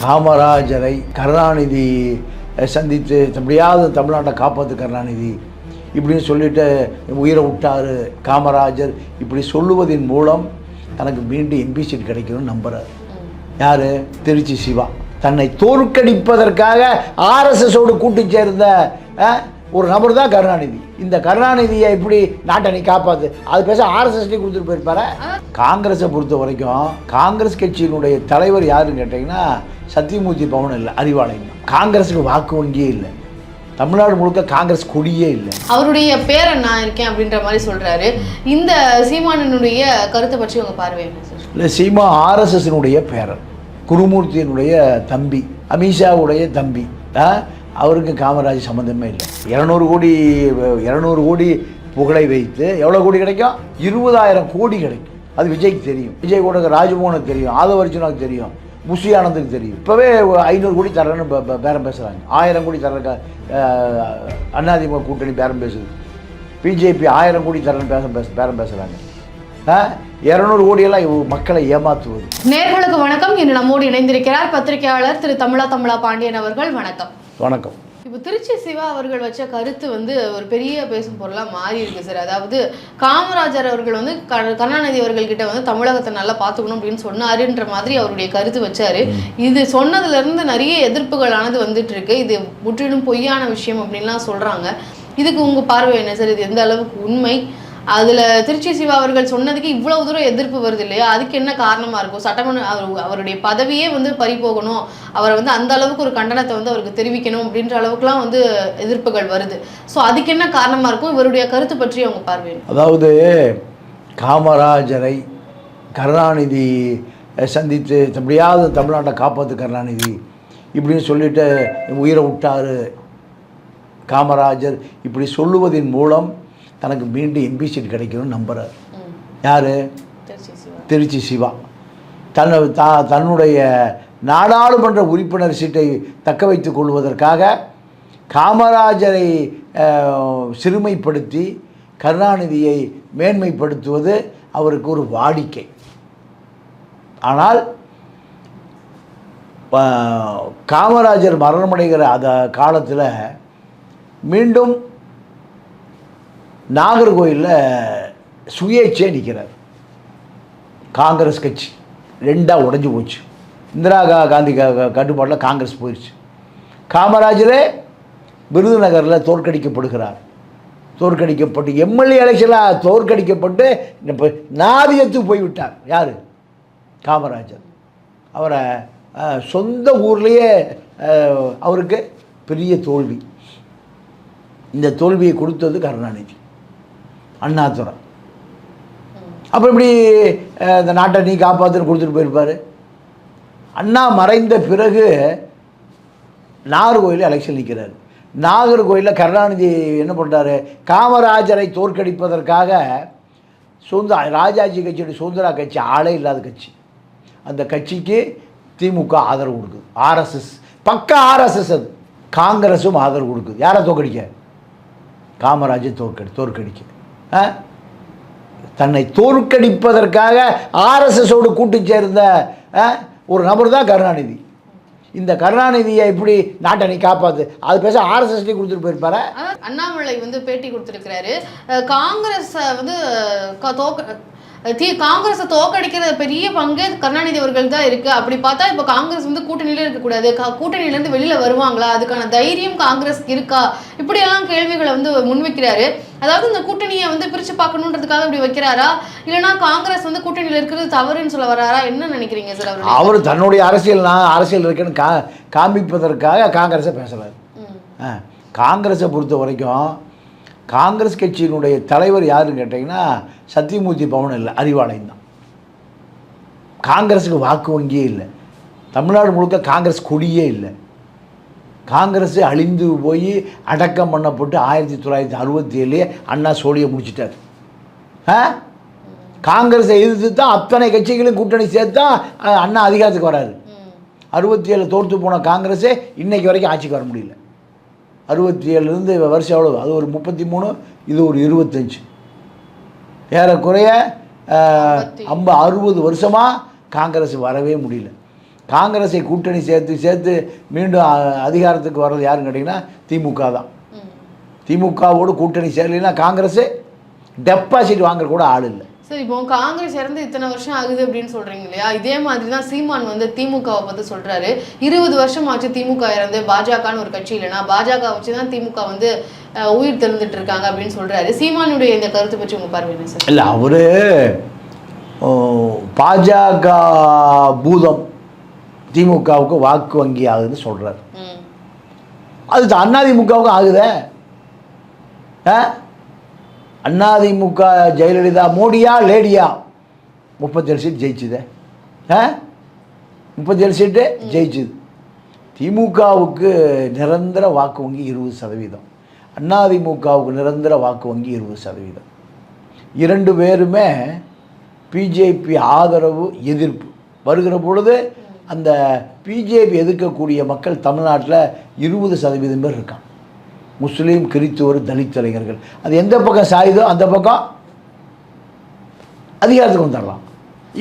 காமராஜரை கருணாநிதி சந்தித்து எப்படியாவது தமிழ்நாட்டை காப்பாற்று கருணாநிதி இப்படின்னு சொல்லிட்டு உயிரை விட்டார் காமராஜர் இப்படி சொல்லுவதன் மூலம் தனக்கு மீண்டும் எம்பி சீட் கிடைக்கணும்னு நம்புகிறார். யார்? திருச்சி சிவா. தன்னை தோற்கடிப்பதற்காக ஆர்எஸ்எஸோடு கூட்டு சேர்ந்த ஒரு நபர் தான் கருணாநிதி. இந்த கருணாநிதியை இப்படி நாட்டை நீ காப்பாற்று அது பேச ஆர்எஸ்எஸ்லேயே கொடுத்துட்டு போயிருப்பாரு. காங்கிரஸை பொறுத்த வரைக்கும் காங்கிரஸ் கட்சியினுடைய தலைவர் யாருன்னு கேட்டிங்கன்னா சத்தியமூர்த்தி பவன் இல்லை, அறிவாலயம். காங்கிரஸுக்கு வாக்கு வங்கியே இல்லை, தமிழ்நாடு முழுக்க காங்கிரஸ் கொடியே இல்லை. அவருடைய பேரன் நான் இருக்கேன் அப்படின்ற மாதிரி சொல்றாரு. இந்த சீமானனுடைய கருத்தை பற்றி உங்க பார்வை என்ன சார்? இல்லை, சீமா ஆர்எஸ்எஸ்னுடைய பேரன், குருமூர்த்தியினுடைய தம்பி, அமித்ஷாவுடைய தம்பி. அவருக்கு காமராஜ் சம்மந்தமே இல்லை. 200 கோடி புகழை வைத்து எவ்வளோ கோடி கிடைக்கும்? 20,000 கோடி கிடைக்கும். அது விஜய்க்கு தெரியும், விஜய் கூட ராஜ்மோகனுக்கு தெரியும், ஆதவர்ஜுனாவுக்கு தெரியும், முசி ஆனந்துக்கு தெரியும். இப்போவே 500 கோடி தரேன்னு பேரம் பேசுகிறாங்க. 1000 கோடி தர அதிமுக கூட்டணி பேரம் பேசுது. பிஜேபி 1000 கோடி தரேன்னு பேரம் பேசுகிறாங்க. 200 கோடியெல்லாம் மக்களை ஏமாற்றுவது. நேர்களுக்கு வணக்கம். இன்று நம்மோடு இணைந்திருக்கிறார் பத்திரிகையாளர் திரு தமிழா பாண்டியன் அவர்கள். வணக்கம். வணக்கம். இப்போ திருச்சி சிவா அவர்கள் வச்ச கருத்து ஒரு பெரிய பேசும் பொருளாக மாறி இருக்கு சார். அதாவது காமராஜர் அவர்கள் கருணாநிதி அவர்கள்கிட்ட தமிழகத்தை நல்லா பார்த்துக்கணும் அப்படின்னு சொன்னாருன்ற மாதிரி அவருடைய கருத்து வச்சாரு. இது சொன்னதுல இருந்து நிறைய எதிர்ப்புகளானது வந்துட்டு இருக்கு. இது முற்றிலும் பொய்யான விஷயம் அப்படின்லாம் சொல்றாங்க. இதுக்கு உங்க பார்வை என்ன சார்? இது எந்த அளவுக்கு உண்மை? அதுல திருச்சி சிவா அவர்கள் சொன்னதுக்கு இவ்வளவு தூரம் எதிர்ப்பு வருது இல்லையா? அதுக்கு என்ன காரணமா இருக்கும்? சட்டமன்ற அவருடைய பதவியே பறி போகணும், அவரை அந்த அளவுக்கு ஒரு கண்டனத்தை அவருக்கு தெரிவிக்கணும் அப்படின்ற அளவுக்குலாம் எதிர்ப்புகள் வருது. ஸோ அதுக்கு என்ன காரணமா இருக்கும்? இவருடைய கருத்து பற்றி அவங்க பார்வை. அதாவது காமராஜரை கருணாநிதி சந்தித்து எப்படியாவது தமிழ்நாட்டை காப்பாற்று கருணாநிதி இப்படின்னு சொல்லிட்டு உயிரை விட்டார் காமராஜர் இப்படி சொல்லுவதன் மூலம் தனக்கு மீண்டும் எம்பி சீட் கிடைக்கணும்னு நம்புகிறார். யார்? திருச்சி சிவா. தன்னுடைய நாடாளுமன்ற உறுப்பினர் சீட்டை தக்க வைத்துக் கொள்வதற்காக காமராஜரை சிறுமைப்படுத்தி கருணாநிதியை மேன்மைப்படுத்துவது அவருக்கு ஒரு வாடிக்கை. ஆனால் காமராஜர் மரணமடைகிற அந்த காலத்தில் மீண்டும் நாகர்கோயிலில் சுயேட்சை நிற்கிறார். காங்கிரஸ் கட்சி 2ஆக உடைஞ்சு போச்சு. இந்திரா காந்தி கட்டுப்பாட்டில் காங்கிரஸ் போயிடுச்சு. காமராஜரே விருதுநகரில் தோற்கடிக்கப்படுகிறார். தோற்கடிக்கப்பட்டு எம்எல்ஏ எலெக்ஷனில் தோற்கடிக்கப்பட்டு நாதியத்துக்கு போய்விட்டார். யார்? காமராஜர். அவரை சொந்த ஊர்லேயே அவருக்கு பெரிய தோல்வி. இந்த தோல்வியை கொடுத்தது கருணாநிதி, அண்ணாதுரை. அப்புறம் இப்படி இந்த நாட்டை நீ காப்பாற்றுன்னு கொடுத்துட்டு போயிருப்பார். அண்ணா மறைந்த பிறகு நாகர்கோயிலில் எலெக்ஷன் நிற்கிறார். நாகர்கோயிலில் கருணாநிதி என்ன பண்ணுறாரு? காமராஜரை தோற்கடிப்பதற்காக ராஜாஜி கட்சியுடைய சுதந்திரா கட்சி ஆளே இல்லாத கட்சி, அந்த கட்சிக்கு திமுக ஆதரவு கொடுக்குது. ஆர்எஸ்எஸ் பக்க ஆர்எஸ்எஸ், அது காங்கிரஸும் ஆதரவு கொடுக்குது. யாரை தோற்கடிக்க? காமராஜர் தோற்கடிக்க. தன்னை தோற்கடிப்பதற்காக ஆர்எஸ்எஸோடு கூட்டு சேர்ந்த ஒரு நபர் தான் கருணாநிதி. இந்த கருணாநிதியை இப்படி நாட்டை நீ காப்பாற்று அது பேச ஆர்எஸ்எஸ்லேயே கொடுத்துட்டு போயிருப்பாரு. அண்ணாமலை பேட்டி கொடுத்துருக்கிறாரு. காங்கிரஸை காங்கிரஸை தோக்கடிக்கிற பெரிய பங்கு கருணாநிதி அவர்கள் தான் இருக்கு. அப்படி பார்த்தா இப்போ காங்கிரஸ் கூட்டணியில இருக்கக்கூடாது, கூட்டணியிலேருந்து வெளியில வருவாங்களா, அதுக்கான தைரியம் காங்கிரஸ்க்கு இருக்கா, இப்படியெல்லாம் கேள்விகளை முன்வைக்கிறாரு. அதாவது இந்த கூட்டணியை பிரிச்சு பார்க்கணுன்றதுக்காக இப்படி வைக்கிறாரா, இல்லைன்னா காங்கிரஸ் கூட்டணியில் இருக்கிறது தவறுன்னு சொல்ல வராரா? என்ன நினைக்கிறீங்க சார்? அவர் தன்னுடைய அரசியல் இருக்குன்னு காமிப்பதற்காக காங்கிரஸை பேசுறாரு. காங்கிரஸை பொறுத்த வரைக்கும் காங்கிரஸ் கட்சியினுடைய தலைவர் யாருன்னு கேட்டிங்கன்னா சத்தியமூர்த்தி பவன் இல்லை, அறிவாலயம் தான். காங்கிரஸுக்கு வாக்கு வங்கியே இல்லை, தமிழ்நாடு முழுக்க காங்கிரஸ் கொடியே இல்லை. காங்கிரஸ் அழிந்து போய் அடக்கம் பண்ணப்பட்டு 1967 அண்ணா சோழியை முடிச்சிட்டார். காங்கிரஸை எதிர்த்து தான் அத்தனை கட்சிகளும் கூட்டணி சேர்த்தா அண்ணா அதிகாரத்துக்கு வராரு. 67 தோற்று போன காங்கிரஸே இன்னைக்கு வரைக்கும் ஆட்சிக்கு வர முடியல. 67லேருந்து வருஷம் எவ்வளோ? அது ஒரு 33, இது ஒரு 25, ஏறக்குறைய 60 வருஷமாக காங்கிரஸ் வரவே முடியல. காங்கிரஸை கூட்டணி சேர்த்து மீண்டும் அதிகாரத்துக்கு வர்றது யாருன்னு கேட்டிங்கன்னா திமுக தான். திமுகவோடு கூட்டணி சேரலைன்னா காங்கிரஸு டெபாசிட் வாங்குற கூட ஆள் இல்லை. சரி, இப்போ காங்கிரஸ் இறந்து இத்தனை வருஷம் ஆகுது அப்படின்னு சொல்றீங்க இல்லையா? இதே மாதிரி தான் சீமான் வந்து திமுகவை பற்றி சொல்றாரு. 20 வருஷம் ஆச்சு திமுக இறந்து, பாஜகன்னு ஒரு கட்சி இல்லைன்னா பாஜக வச்சு தான் திமுக வந்து உயிர் தெழுந்துட்டு இருக்காங்க அப்படின்னு சொல்றாரு. சீமானுடைய இந்த கருத்தை பற்றி உங்க பார்வை என்ன சார்? இல்லை, அவரு பாஜக பூதம் திமுகவுக்கு வாக்கு வங்கி ஆகுதுன்னு சொல்றாரு. அது அதிமுகவுக்கு ஆகுதே. அதிமுக ஜெயலலிதா மோடியா லேடியா 37 சீட் ஜெயிச்சுதே. 37 சீட்டு ஜெயிச்சுது. திமுகவுக்கு நிரந்தர வாக்கு வங்கி 20%, அதிமுகவுக்கு நிரந்தர வாக்கு வங்கி 20%. இரண்டு பேருமே பிஜேபி ஆதரவு எதிர்ப்பு வருகிற பொழுது அந்த பிஜேபி எதிர்க்கக்கூடிய மக்கள் தமிழ்நாட்டில் 20% பேர் இருக்காங்க. முஸ்லீம், கிறித்துவர், தலித் இளைஞர்கள். அது எந்த பக்கம் சாயுதோ அந்த பக்கம் அதிகாரத்துக்கு வந்துடலாம்,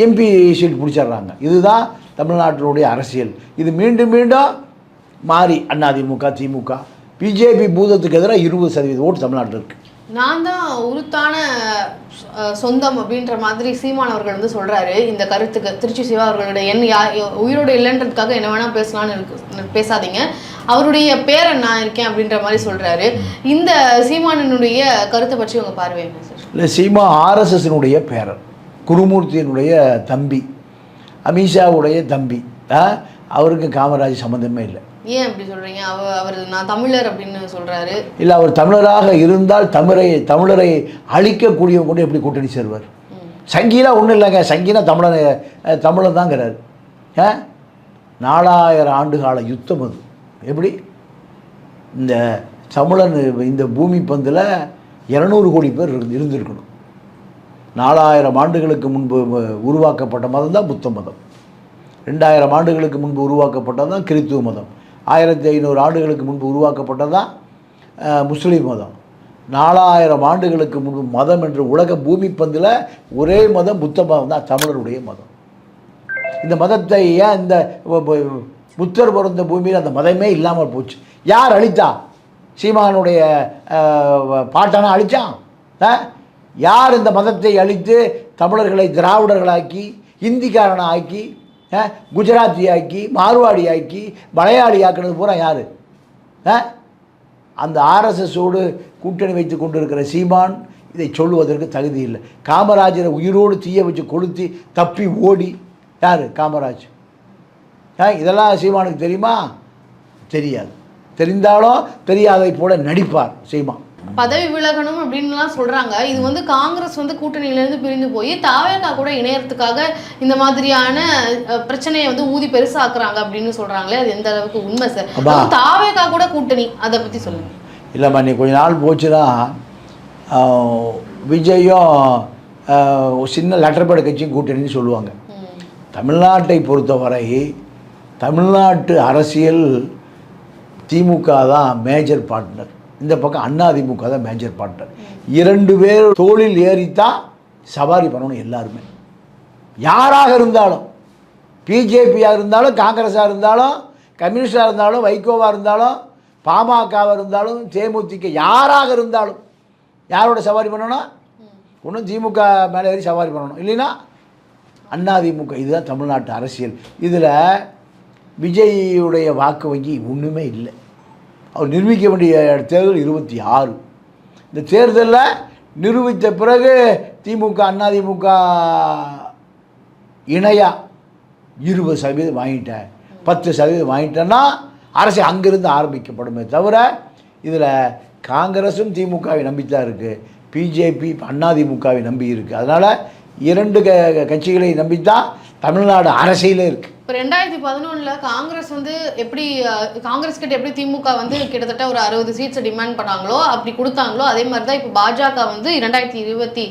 எம்பி சீட் பிடிச்சிட்றாங்க. இதுதான் தமிழ்நாட்டினுடைய அரசியல். இது மீண்டும் மீண்டும் மாறி அதிமுக, திமுக, பிஜேபி பூதத்துக்கு எதிராக 20% ஓட்டு தமிழ்நாட்டில் இருக்குது. நான் தான் உருத்தான சொந்தம் அப்படின்ற மாதிரி சீமான் அவர்கள் வந்து சொல்றாரு. இந்த கருத்துக்கு திருச்சி சிவா அவர்களுடைய உயிரோடு இல்லைன்றதுக்காக என்ன வேணா பேசலான்னு பேசாதீங்க, அவருடைய பேரன் நான் இருக்கேன் அப்படின்ற மாதிரி சொல்றாரு. இந்த சீமானனுடைய கருத்தை பற்றி உங்க பார்வை என்ன சார்? இல்லை, சீமா ஆர்எஸ்எஸ்னுடைய பேரன், குருமூர்த்தியினுடைய தம்பி, அமித்ஷாவுடைய தம்பி. அவருக்கு காமராஜ் சம்மந்தமே இல்லை. ஏன் அப்படி சொல்றீங்க? அவர் நான் தமிழர் அப்படின்னு சொல்றாரு. இல்லை, அவர் தமிழராக இருந்தால் தமிழரை அழிக்கக்கூடியவங்க கூட எப்படி கூட்டணி சேருவார்? சங்கினா ஒன்றும் இல்லைங்க, சங்கினா தமிழன் தாங்கிறார். 4000 ஆண்டுகால யுத்தம் அது. எப்படி இந்த தமிழன் இந்த பூமி பந்தில் 200 கோடி பேர் இருந்திருக்கணும். 4000 ஆண்டுகளுக்கு முன்பு உருவாக்கப்பட்ட மதம் தான் புத்த மதம். 2000 ஆண்டுகளுக்கு முன்பு உருவாக்கப்பட்டது தான் கிறித்துவ மதம். 1500 ஆண்டுகளுக்கு முன்பு உருவாக்கப்பட்டது தான் முஸ்லீம் மதம். 4000 ஆண்டுகளுக்கு முன்பு மதம் என்று உலக பூமி பந்தில் ஒரே மதம் புத்த மதம் தான், தமிழருடைய மதம். இந்த மதத்தை ஏன் இந்த புத்தர் பிறந்த பூமியில் அந்த மதமே இல்லாமல் போச்சு? யார் அழித்தா? சீமானுடைய பாட்டனா அழித்தான்? யார் இந்த மதத்தை அழித்து தமிழர்களை திராவிடர்களாக்கி, இந்திக்காரனை ஆக்கி, குஜராத்தி ஆக்கி, மார்வாடி ஆக்கி, மலையாளி ஆக்கினது பூரா யார்? அந்த ஆர்எஸ்எஸோடு கூட்டணி வைத்து கொண்டிருக்கிற சீமான் இதை சொல்லுவதற்கு தகுதி இல்லை. காமராஜரை உயிரோடு தீய வச்சு கொளுத்தி தப்பி ஓடி யார்? காமராஜ். இதெல்லாம் சீமானுக்கு தெரியுமா? தெரியாது. தெரிந்தாலும் தெரியாதை போல நடிப்பார் சீமான். பதவி விலகணும் அப்படின்லாம் சொல்றாங்க. இது வந்து காங்கிரஸ் வந்து கூட்டணியிலேருந்து பிரிந்து போய் தாவேகா கூட இணையறதுக்காக இந்த மாதிரியான பிரச்சனையை வந்து ஊதி பெருசாக்குறாங்க அப்படின்னு சொல்றாங்களே, அது எந்த அளவுக்கு உண்மை சார்? தாவேகா கூட கூட்டணி, அதை பற்றி சொல்லுங்க. இல்லைம்மா, நீ கொஞ்ச நாள் போச்சுன்னா விஜயும் சின்ன லெட்டர் பேட் கட்சியும் கூட்டணின்னு சொல்லுவாங்க. தமிழ்நாட்டை பொறுத்தவரை தமிழ்நாட்டு அரசியல் திமுக தான் மேஜர் பார்ட்னர், இந்த பக்கம் அதிமுக தான் மேஜர் பார்ட்னர். 2 பேர் தோளில் ஏறித்தான் சவாரி பண்ணணும் எல்லாருமே. யாராக இருந்தாலும், பிஜேபியாக இருந்தாலும், காங்கிரஸாக இருந்தாலும், கம்யூனிஸ்டாக இருந்தாலும், வைகோவாக இருந்தாலும், பாமகவாக இருந்தாலும், தேமுதிக யாராக இருந்தாலும் யாரோட சவாரி பண்ணணும்? ஒன்றும் திமுக மேலே ஏறி சவாரி பண்ணணும், இல்லைன்னா அதிமுக. இதுதான் தமிழ்நாட்டு அரசியல். இதில் விஜய்யுடைய வாக்கு வங்கி ஒன்றுமே இல்லை. அவர் நிரூபிக்க வேண்டிய தேர்தல் 26. இந்த தேர்தலில் நிரூபித்த பிறகு திமுக அதிமுக இணையா 20% வாங்கிட்டேன், 10% வாங்கிட்டேன்னா அரசு அங்கிருந்து ஆரம்பிக்கப்படுமே தவிர, இதில் காங்கிரஸும் திமுகவை நம்பித்தான் இருக்குது, பிஜேபி அதிமுகவை நம்பி இருக்குது. அதனால் 2 கட்சிகளை நம்பித்தான் தமிழ்நாடு அரசியலே இருக்குது. இப்போ 2011 காங்கிரஸ் வந்து எப்படி காங்கிரஸ் கிட்ட எப்படி திமுக வந்து கிட்டத்தட்ட ஒரு 60 சீட்ஸை டிமாண்ட் பண்ணாங்களோ அப்படி கொடுத்தாங்களோ, அதே மாதிரி தான் இப்போ பாஜக வந்து 2026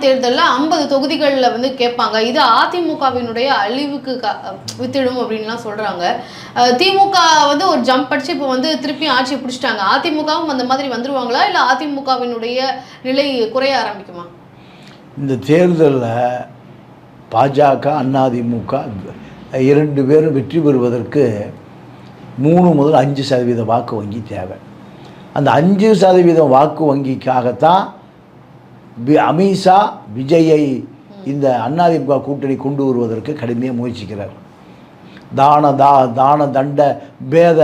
தேர்தலில் 50 தொகுதிகளில் வந்து கேட்பாங்க. இது அதிமுகவினுடைய அழிவுக்கு வித்திடும் அப்படின்லாம் சொல்கிறாங்க. திமுக வந்து ஒரு ஜம்ப் அடிச்சு இப்போ வந்து திருப்பி ஆட்சி பிடிச்சிட்டாங்க. அதிமுகவும் அந்த மாதிரி வந்துருவாங்களா, இல்லை அதிமுகவினுடைய நிலை குறைய ஆரம்பிக்குமா? இந்த தேர்தலில் பாஜக அதிமுக 2 பேரும் வெற்றி பெறுவதற்கு 3 முதல் 5% வாக்கு வங்கி தேவை. அந்த 5% வாக்கு வங்கிக்காகத்தான் அமித்ஷா விஜயை இந்த அதிமுக கூட்டணி கொண்டு வருவதற்கு கடுமையாக முயற்சிக்கிறார். தான தண்ட பேத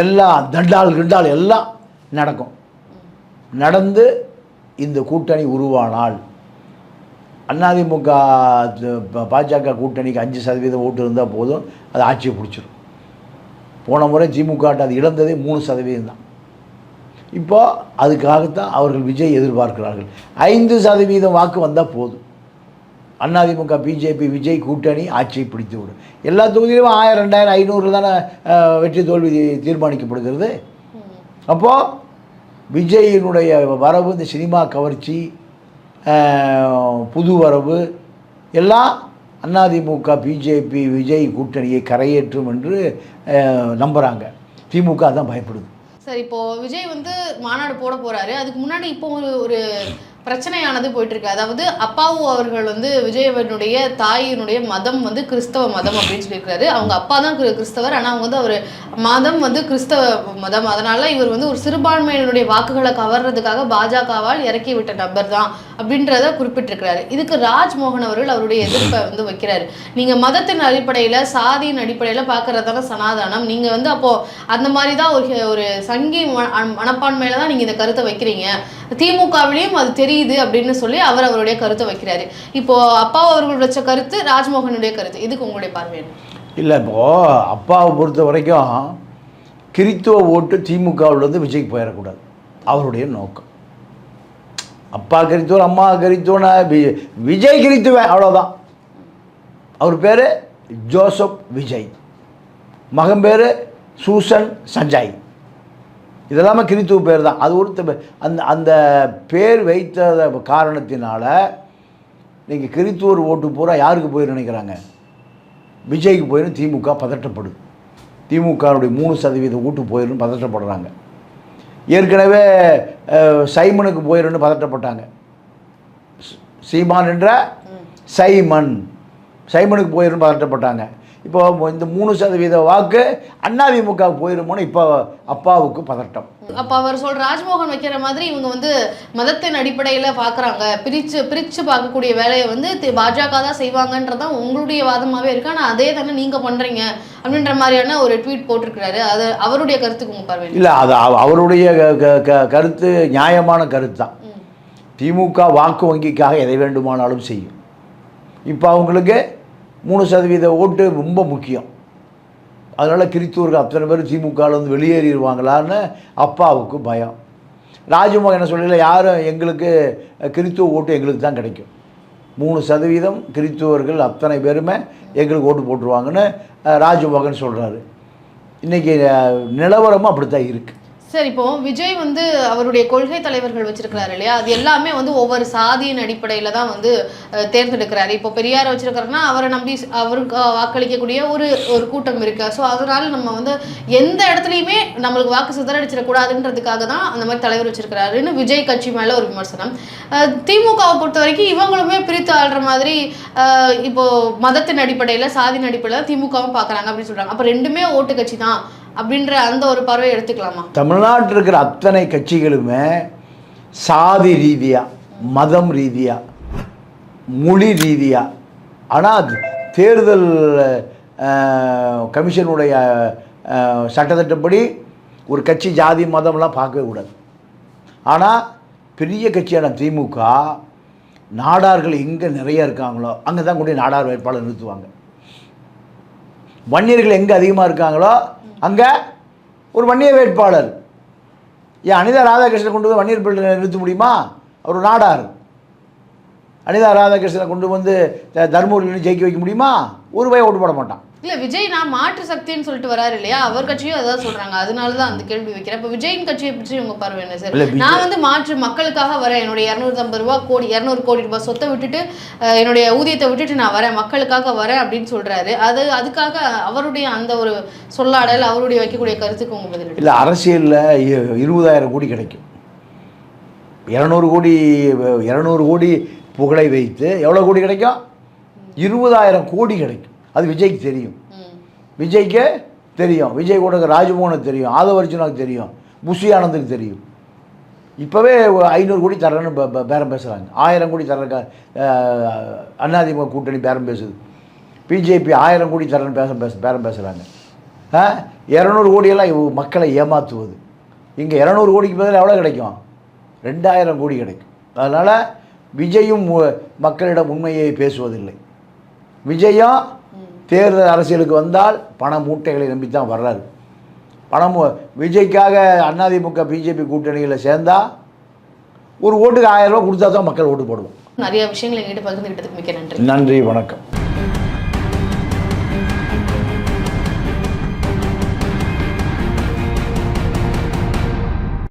எல்லாம் கிண்டால் எல்லாம் நடக்கும். நடந்து இந்த கூட்டணி உருவானால் அதிமுக பாஜக கூட்டணிக்கு 5% ஓட்டு இருந்தால் போதும், அது ஆட்சியை பிடிச்சிடும். போன முறை திமுக அது இழந்ததே 3% தான். இப்போ அதுக்காகத்தான் அவர்கள் விஜய் எதிர்பார்க்கிறார்கள். 5% வாக்கு வந்தால் போதும், அதிமுக பிஜேபி விஜய் கூட்டணி ஆட்சியை பிடித்து விடும். எல்லா தொகுதியிலும் 1000 2000 500 தானே வெற்றி தோல்வி தீர்மானிக்கப்படுகிறது. அப்போது விஜயினுடைய வரவு, இந்த சினிமா கவர்ச்சி, புது வரவு எல்லாம் அதிமுக பிஜேபி விஜய் கூட்டணியை கரையேற்றும் என்று நம்புகிறாங்க. திமுக தான் பயப்படுது. சார், இப்போ விஜய் வந்து மாநாடு போட போறாரு. அதுக்கு முன்னாடி இப்போ ஒரு பிரச்சனையானது போயிட்டு இருக்கு. அதாவது அப்பாவு அவர்கள் வந்து விஜயவனுடைய தாயினுடைய மதம் வந்து கிறிஸ்தவ மதம் அப்படின்னு சொல்லியிருக்காரு. அவங்க அப்பா தான் கிறிஸ்தவர், ஆனால் அவங்க வந்து அவர் மதம் வந்து கிறிஸ்தவ மதம். அதனால இவர் வந்து ஒரு சிறுபான்மையினுடைய வாக்குகளை கவர்றதுக்காக பாஜகவால் இறக்கி விட்ட நபர் தான் அப்படின்றத குறிப்பிட்டிருக்கிறாரு. இதுக்கு ராஜ்மோகன் அவர்கள் அவருடைய எதிர்ப்பை வந்து வைக்கிறாரு. நீங்க மதத்தின் அடிப்படையில் சாதியின் அடிப்படையில் பார்க்கறதான சனாதனம், நீங்க வந்து அப்போ அந்த மாதிரி தான் ஒரு சங்கி மனப்பான்மையில தான் நீங்க இந்த கருத்தை வைக்கிறீங்க. திமுகவிலையும் அது தெரியுது அப்படின்னு சொல்லி அவருடைய கருத்தை வைக்கிறாரு. இப்போ அப்பா அவர்கள் வச்ச கருத்து, ராஜ்மோகனுடைய கருத்து, இதுக்கு உங்களுடைய பார்வை என்ன? இல்லை, இப்போது அப்பாவை பொறுத்த வரைக்கும் கிறித்துவ ஓட்டு திமுகவிலேருந்து விஜய்க்கு போயிடக்கூடாது, அவருடைய நோக்கம். அப்பா கிறித்துவர், அம்மா கிறித்துவனா, விஜய் கிறித்துவன், அவ்வளோதான். அவர் பேர் ஜோசப் விஜய், மகன் பேர் சூசன் சஞ்சய். இதெல்லாமே கிறித்துவ பேர் தான். அது ஒரு அந்த பேர் வைத்த காரணத்தினால நீங்கள் கிறித்துவர் ஓட்டு பூரா யாருக்கு போயிரு நினைக்கிறாங்க? விஜய்க்கு போயிடும். திமுக பதட்டப்படுது. திமுகவுடைய 3% ஓட்டு போயிடும் பதட்டப்படுறாங்க. ஏற்கனவே சைமனுக்கு போயிடும்னு பதட்டப்பட்டாங்க. சீமான் என்ற சைமனுக்கு போயிடும் பதட்டப்பட்டாங்க. இப்போ இந்த 3% வாக்கு அதிமுக போயிருமோன்னு இப்போ அப்பாவுக்கு பதட்டம். அப்போ அவர் சொல்ற ராஜ்மோகன் வைக்கிற மாதிரி இவங்க வந்து மதத்தின் அடிப்படையில் பார்க்குறாங்க, பிரித்து பார்க்கக்கூடிய வேலையை வந்து பாஜக தான் செய்வாங்கன்றதான் உங்களுடைய வாதமாகவே இருக்கு. ஆனால் அதே தானே நீங்கள் பண்ணுறீங்க அப்படின்ற மாதிரியான ஒரு ட்வீட் போட்டிருக்கிறாரு. அது அவருடைய கருத்துக்கு உங்கள் பார்வை இல்லை? அது அவருடைய கருத்து நியாயமான கருத்து தான். திமுக வாக்கு வங்கிக்காக எதை வேண்டுமானாலும் செய்யும். இப்போ அவங்களுக்கு 3% ஓட்டு ரொம்ப முக்கியம். அதனால் கிறித்துவர்கள் அத்தனை பேர் திமுகவில் வந்து வெளியேறிடுவாங்களான்னு அப்பாவுக்கு பயம். ராஜ்மோகன் என்ன சொல்லல, யாரும் எங்களுக்கு கிறித்துவ ஓட்டு எங்களுக்கு தான் கிடைக்கும், 3% கிறித்துவர்கள் அத்தனை பேருமே எங்களுக்கு ஓட்டு போட்டுருவாங்கன்னு ராஜ்மோகன் சொல்கிறாரு. இன்றைக்கி நிலவரமும் அப்படித்தான் இருக்குது. சார், இப்போ விஜய் வந்து அவருடைய கொள்கை தலைவர்கள் வச்சிருக்கிறாரு இல்லையா, அது எல்லாமே வந்து ஒவ்வொரு சாதியின் அடிப்படையில் தான் வந்து தேர்ந்தெடுக்கிறாரு. இப்போ பெரியாரை வச்சிருக்காருன்னா அவரை நம்பி அவருக்கு வாக்களிக்கக்கூடிய ஒரு கூட்டம் இருக்கு. ஸோ அதனால நம்ம வந்து எந்த இடத்துலையுமே நம்மளுக்கு வாக்கு சிதறடிச்சிடக்கூடாதுன்றதுக்காக தான் அந்த மாதிரி தலைவர் வச்சிருக்கிறாருன்னு விஜய் கட்சி மேலே ஒரு விமர்சனம். திமுகவை பொறுத்த வரைக்கும் இவங்களுமே பிரித்து ஆள்ற மாதிரி இப்போ மதத்தின் அடிப்படையில் சாதியின் அடிப்படையில் திமுகவும் பார்க்குறாங்க அப்படின்னு சொல்கிறாங்க. அப்போ ரெண்டுமே ஓட்டு கட்சி தான் அப்படின்ற அந்த ஒரு பார்வையை எடுத்துக்கலாமா? தமிழ்நாட்டில் இருக்கிற அத்தனை கட்சிகளுமே சாதி ரீதியாக, மதம் ரீதியாக, மொழி ரீதியாக, ஆனால் தேர்தல் கமிஷனுடைய சட்டத்திட்டப்படி ஒரு கட்சி ஜாதி மதம்லாம் பார்க்கவே கூடாது. ஆனால் பெரிய கட்சியான திமுக நாடார்கள் எங்கே நிறைய இருக்காங்களோ அங்கே தான் கொண்டு நாடார் வேட்பாளர் நிறுத்துவாங்க. வன்னியர்கள் எங்கே அதிகமாக இருக்காங்களோ அங்கே ஒரு வன்னியர் வேட்பாளர். ஏன் அனிதா ராதாகிருஷ்ணனை கொண்டு வந்து வன்னியர் பிள்ளை நிறுத்த முடியுமா? அவர் நாடார். அனிதா ராதாகிருஷ்ணனை கொண்டு வந்து தர்மபுரியில் ஜெயிக்க வைக்க முடியுமா? ஒரு பையன் ஓட்டு போட மாட்டான். இல்லை, விஜய் நான் மாற்று சக்தின்னு சொல்லிட்டு வராரு இல்லையா, அவர் கட்சியும் அதான் சொல்கிறாங்க. அதனால தான் அந்த கேள்வி வைக்கிறேன். இப்போ விஜயின் கட்சியை பற்றி உங்கள் பார்வை என்ன சார்? நான் வந்து மாற்று மக்களுக்காக வரேன், என்னுடைய 200 கோடி ரூபாய் சொத்தை விட்டுட்டு என்னுடைய ஊதியத்தை விட்டுட்டு நான் வரேன், மக்களுக்காக வரேன் அப்படின்னு சொல்கிறாரு. அதுக்காக அவருடைய அந்த ஒரு சொல்லாடல், அவருடைய வைக்கக்கூடிய கருத்துக்கு உங்கள் பதில்? இல்லை, அரசியலில் 20,000 கோடி கிடைக்கும். 200 கோடி புகழை வைத்து எவ்வளோ கோடி கிடைக்கும்? 20,000 கோடி கிடைக்கும். அது விஜய்க்கு தெரியும். விஜய்க்கு தெரியும். விஜய் கூட ராஜ்மோகனுக்கு தெரியும், ஆதவர்ஜுனாவுக்கு தெரியும், புஷி ஆனந்துக்கு தெரியும். இப்போவே 500 கோடி தரேன்னு பேரம் பேசுகிறாங்க. 1000 கோடி தர்றக்க அதிமுக கூட்டணி பேரம் பேசுது. பிஜேபி 1000 கோடி தரேன்னு பேரம் பேசுகிறாங்க. 200 கோடியெல்லாம் மக்களை ஏமாற்றுவது. இங்கே 200 கோடிக்கு பதில் எவ்வளோ கிடைக்கும்? 2000 கோடி கிடைக்கும். அதனால் விஜயும் மக்களிடம் உண்மையை பேசுவதில்லை. விஜயம் தேர்தல் அரசியலுக்கு வந்தால் பண மூட்டைகளை நம்பித்தான் வர்றாரு. பணம் விஜய்க்காக அதிமுக பிஜேபி கூட்டணியில் சேர்ந்தால் ஒரு ஓட்டுக்கு 1000 ரூபா கொடுத்தா தான் மக்கள் ஓட்டு போடுவோம். நிறைய விஷயங்களை எங்கிட்ட பகிர்ந்துக்கிட்டதுக்கு மிக்க நன்றி. நன்றி, வணக்கம்.